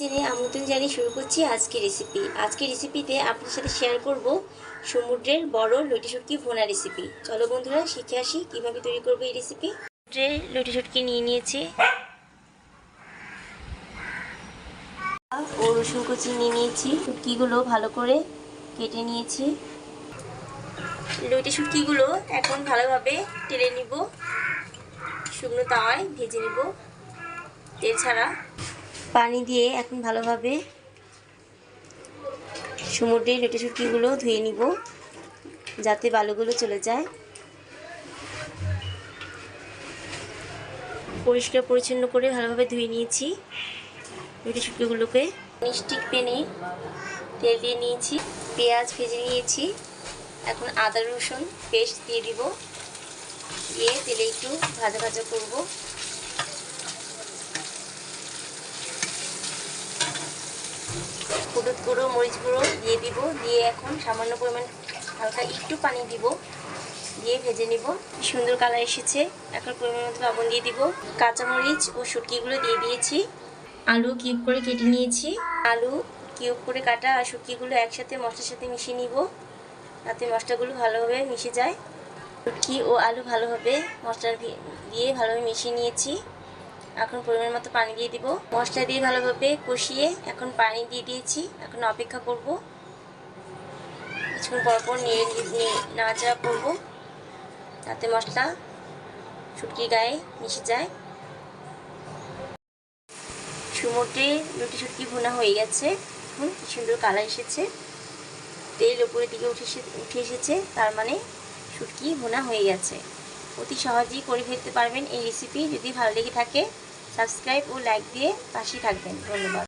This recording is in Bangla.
কিচেনে আমন্ত্রণ জানিয়ে শুরু করছি আজকের রেসিপি। আজকের রেসিপিতে আপনার সাথে শেয়ার করব সমুদ্রের বড় লটি শুটকি ভুনা রেসিপি। চলো বন্ধুরা শিখে আসি কীভাবে তৈরি করবো এই রেসিপি। সমুদ্রের লটি শুটকি নিয়ে নিয়েছি ও রসুন কুচি নিয়ে নিয়েছি। শুটকিগুলো ভালো করে কেটে নিয়েছি। লটি শুটকিগুলো এখন ভালোভাবে টেলে নিব, শুকনো তাওয়ায় ভেজে নিব তেল ছাড়া। পানি দিয়ে এখন ভালোভাবে সমুদ্রের লটি শুটকিগুলো ধুয়ে নিব যাতে বালুগুলো চলে যায়। পরিষ্কার পরিচ্ছন্ন করে ভালোভাবে ধুয়ে নিয়েছি লটি শুটকিগুলোকে। ননস্টিক প্যানে তেল দিয়ে নিয়েছি, পেঁয়াজ ভেজে নিয়েছি। এখন আদা রসুন পেস্ট দিয়ে দিব, দিয়ে তেলে একটু ভাজা ভাজা করব। হলুদ গুঁড়ো মরিচ গুঁড়ো দিয়ে দিব, দিয়ে এখন সামান্য পরিমাণ হালকা একটু পানি দিব, দিয়ে ভেজে নিব। সুন্দর কালার এসেছে। এখন পরিমাণ মতো লবণ দিয়ে দিব। কাঁচামরিচ ও শুটকিগুলো দিয়ে দিয়েছি। আলু কিউব করে কেটে নিয়েছি। আলু কিউব করে কাটা আর শুটকিগুলো একসাথে মশলার সাথে মিশিয়ে নিব যাতে মশলাগুলো ভালোভাবে মিশে যায়। শুটকি ও আলু ভালোভাবে মশলা দিয়ে ভালোভাবে মিশিয়ে নিয়েছি। এখন পরিমাণ মতো পানি দিয়ে দিব। মশলা দিয়ে ভালোভাবে কষিয়ে এখন পানি দিয়ে দিয়েছি। এখন অপেক্ষা করব, কিছুক্ষণ পরপর নাড়াচাড়া করব যাতে মশলা শুটকির গায়ে মিশে যায়। সমুদ্রে লটি শুটকি ভুনা হয়ে গেছে। এখন কি সুন্দর কালার এসেছে, তেল উপরের দিকে উঠে এসেছে, তার মানে শুটকি ভুনা হয়ে গেছে। অতি সহজেই করে ফেলতে পারবেন এই রেসিপি। যদি ভালো লেগে থাকে সাবস্ক্রাইব ও লাইক দিয়ে পাশেই থাকবেন। ধন্যবাদ।